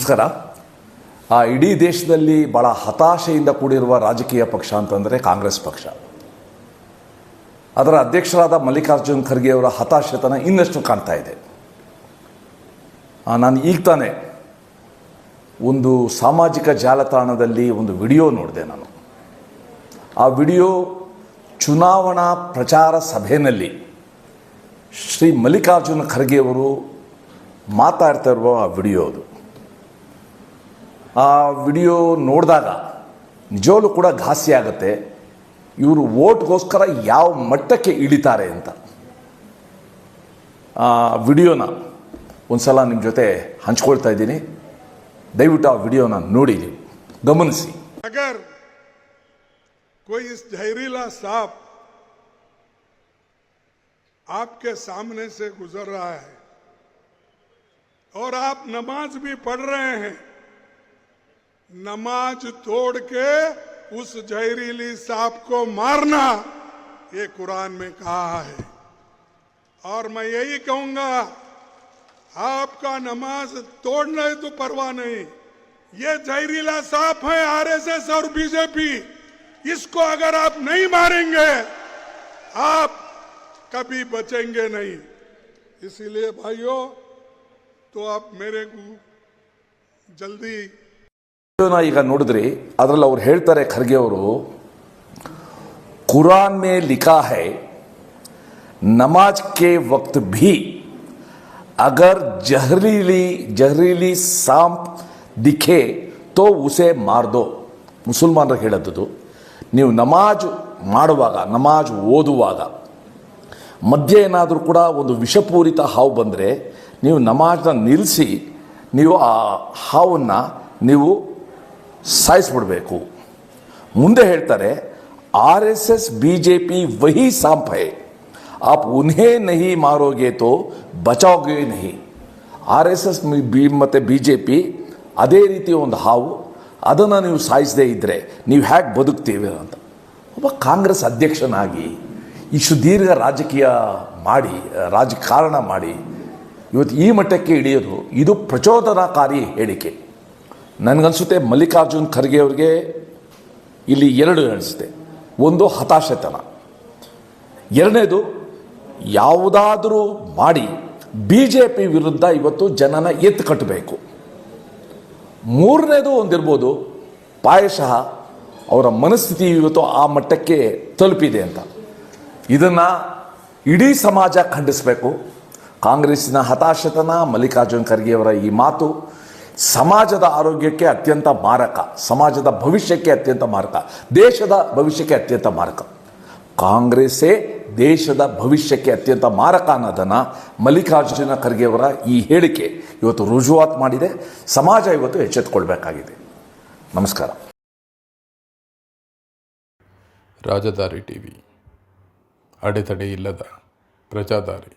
ನಮಸ್ಕಾರ. ಇಡೀ ದೇಶದಲ್ಲಿ ಬಹಳ ಹತಾಶೆಯಿಂದ ಕೂಡಿರುವ ರಾಜಕೀಯ ಪಕ್ಷ ಅಂತಂದರೆ ಕಾಂಗ್ರೆಸ್ ಪಕ್ಷ. ಅದರ ಅಧ್ಯಕ್ಷರಾದ ಮಲ್ಲಿಕಾರ್ಜುನ್ ಖರ್ಗೆ ಅವರ ಹತಾಶೆತನ ಇನ್ನಷ್ಟು ಕಾಣ್ತಾ ಇದೆ. ನಾನು ಈಗ ತಾನೇ ಒಂದು ಸಾಮಾಜಿಕ ಜಾಲತಾಣದಲ್ಲಿ ಒಂದು ವಿಡಿಯೋ ನೋಡಿದೆ. ಆ ವಿಡಿಯೋ ಚುನಾವಣಾ ಪ್ರಚಾರ ಸಭೆಯಲ್ಲಿ ಶ್ರೀ ಮಲ್ಲಿಕಾರ್ಜುನ ಖರ್ಗೆ ಅವರು ಮಾತಾಡ್ತಾ ಇರುವ ಆ ವಿಡಿಯೋ ಅದು. ಆ ವಿಡಿಯೋ ನೋಡಿದಾಗ ನಿಜವಾಗ್ಲೂ ಕೂಡ ಘಾಸಿ ಆಗುತ್ತೆ. ಇವರು ವೋಟ್ಗೋಸ್ಕರ ಯಾವ ಮಟ್ಟಕ್ಕೆ ಇಳಿತಾರೆ ಅಂತ. ಆ ವಿಡಿಯೋನ ಒಂದು ಸಲ ನಿಮ್ಮ ಜೊತೆ ಹಂಚ್ಕೊಳ್ತಾ ಇದ್ದೀನಿ. ದಯವಿಟ್ಟು ಆ ವಿಡಿಯೋನ ನೋಡಿ, ಗಮನಿಸಿ. अगर कोई इस जहरीला सांप आपके सामने से गुजर रहा है और आप नमाज भी पढ़ रहे हैं, नमाज तोड़ के उस जहरीली सांप को मारना, ये कुरान में कहा है. और मैं यही कहूंगा, आपका नमाज तोड़ना है तो परवाह नहीं, ये जहरीला सांप है आरएसएस और बीजेपी. इसको अगर आप नहीं मारेंगे आप कभी बचेंगे नहीं. इसीलिए भाइयों, तो आप मेरे को जल्दी ಈಗ ನೋಡಿದ್ರಿ. ಅದರಲ್ಲಿ ಅವ್ರು ಹೇಳ್ತಾರೆ, ಖರ್ಗೆ ಅವರು, कुरान में लिखा है नमाज के वक्त भी अगर जहरीली सांप दिखे तो उसे मार दो. ಮುಸಲ್ಮಾನರಿಗೆ ಹೇಳದ್ದು, ನೀವು ನಮಾಜ್ ಮಾಡುವಾಗ, ನಮಾಜ್ ಓದುವಾಗ ಮಧ್ಯೆ ಏನಾದರೂ ಕೂಡ ಒಂದು ವಿಷಪೂರಿತ ಹಾವು ಬಂದರೆ ನೀವು ನಮಾಜ್ನ ನಿಲ್ಲಿಸಿ ನೀವು ಆ ಹಾವನ್ನು ನೀವು ಸಾಯಿಸ್ಬಿಡ್ಬೇಕು. ಮುಂದೆ ಹೇಳ್ತಾರೆ, आरएसएस बीजेपी वही सांप है, आप उन्हें नहीं मारोगे तो बचाओगे नहीं. आरएसएस ಮತ್ತು ಬಿಜೆಪಿ ಅದೇ ರೀತಿ ಒಂದು ಹಾವು, ಅದನ್ನು ನೀವು ಸಾಯಿಸದೇ ಇದ್ದರೆ ನೀವು ಹೇಗೆ ಬದುಕ್ತೀವಿ ಅಂತ. ಒಬ್ಬ ಕಾಂಗ್ರೆಸ್ ಅಧ್ಯಕ್ಷನಾಗಿ ಇಷ್ಟು ದೀರ್ಘ ರಾಜಕೀಯ ಮಾಡಿ, ರಾಜಕಾರಣ ಮಾಡಿ ಇವತ್ತು ಈ ಮಟ್ಟಕ್ಕೆ ಇಳಿಯೋದು, ಇದು ಪ್ರಚೋದನಾಕಾರಿ ಹೇಳಿಕೆ. ನನಗನ್ಸುತ್ತೆ ಮಲ್ಲಿಕಾರ್ಜುನ್ ಖರ್ಗೆ ಅವ್ರಿಗೆ ಇಲ್ಲಿ ಎರಡು ಅನಿಸುತ್ತೆ. ಒಂದು ಹತಾಶೆತನ, ಎರಡನೇದು ಯಾವುದಾದರೂ ಮಾಡಿ ಬಿ ಜೆ ಪಿ ವಿರುದ್ಧ ಇವತ್ತು ಜನನ ಎತ್ತು ಕಟ್ಟಬೇಕು. ಮೂರನೇದು ಒಂದಿರ್ಬೋದು, ಪ್ರಾಯಶಃ ಅವರ ಮನಸ್ಥಿತಿ ಇವತ್ತು ಆ ಮಟ್ಟಕ್ಕೆ ತಲುಪಿದೆ ಅಂತ. ಇದನ್ನು ಇಡೀ ಸಮಾಜ ಖಂಡಿಸಬೇಕು. ಕಾಂಗ್ರೆಸ್ಸಿನ ಹತಾಶೆತನ, ಮಲ್ಲಿಕಾರ್ಜುನ್ ಖರ್ಗೆ ಅವರ ಈ ಮಾತು ಸಮಾಜದ ಆರೋಗ್ಯಕ್ಕೆ ಅತ್ಯಂತ ಮಾರಕ, ಸಮಾಜದ ಭವಿಷ್ಯಕ್ಕೆ ಅತ್ಯಂತ ಮಾರಕ, ದೇಶದ ಭವಿಷ್ಯಕ್ಕೆ ಅತ್ಯಂತ ಮಾರಕ. ಕಾಂಗ್ರೆಸ್ಸೇ ದೇಶದ ಭವಿಷ್ಯಕ್ಕೆ ಅತ್ಯಂತ ಮಾರಕ ಅನ್ನೋದನ್ನು ಮಲ್ಲಿಕಾರ್ಜುನ ಖರ್ಗೆ ಅವರ ಈ ಹೇಳಿಕೆ ಇವತ್ತು ರುಜುವಾತು ಮಾಡಿದೆ. ಸಮಾಜ ಇವತ್ತು ಎಚ್ಚೆತ್ತುಕೊಳ್ಬೇಕಾಗಿದೆ. ನಮಸ್ಕಾರ. ರಾಜಧಾರಿ ಟಿವಿ, ಅಡೆತಡೆ ಇಲ್ಲದ ಪ್ರಜಾದಾರಿ.